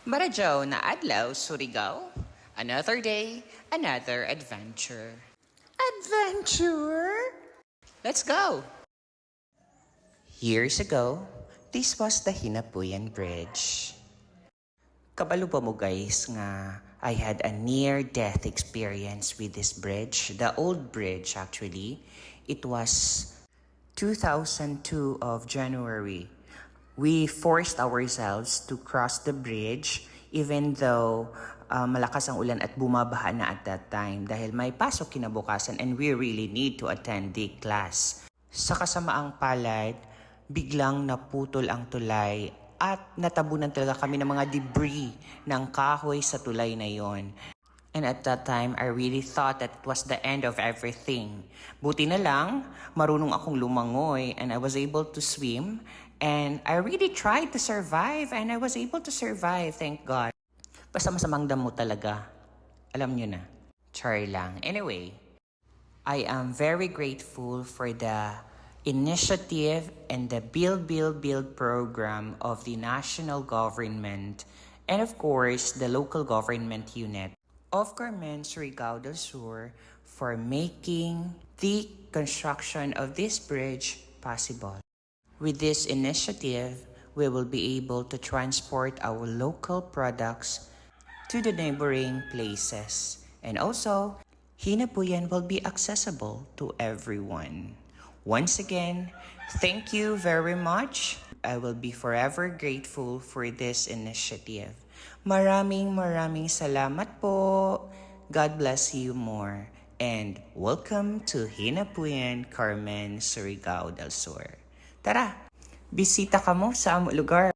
Maradyo na adlaw, Surigao. Another day, another adventure. Adventure? Let's go! Years ago, this was the Hinapuyan Bridge. Kabalo ba mo guys nga I had a near-death experience with this bridge. The old bridge actually. It was 2002 of January. We forced ourselves to cross the bridge even though malakas ang ulan at bumabaha na at that time dahil may pasok kinabukasan and we really need to attend the class. Sa kasamaang palad, biglang naputol ang tulay at natabunan talaga kami ng mga debris ng kahoy sa tulay na yon. And at that time, I really thought that it was the end of everything. Buti na lang, marunong akong lumangoy and I was able to swim. And I really tried to survive and I was able to survive, thank God. Basta masamang damo talaga. Alam nyo na. Char lang. Anyway, I am very grateful for the initiative and the Build program of the national government and of course the local government unit of Carmen, Surigao del Sur for making the construction of this bridge possible. With this initiative, we will be able to transport our local products to the neighboring places. And also, Hinapuyan will be accessible to everyone. Once again, thank you very much. I will be forever grateful for this initiative. Maraming salamat po. God bless you more. And welcome to Hinapuyan, Carmen, Surigao del Sur. Tara, bisita ka mo sa among lugar.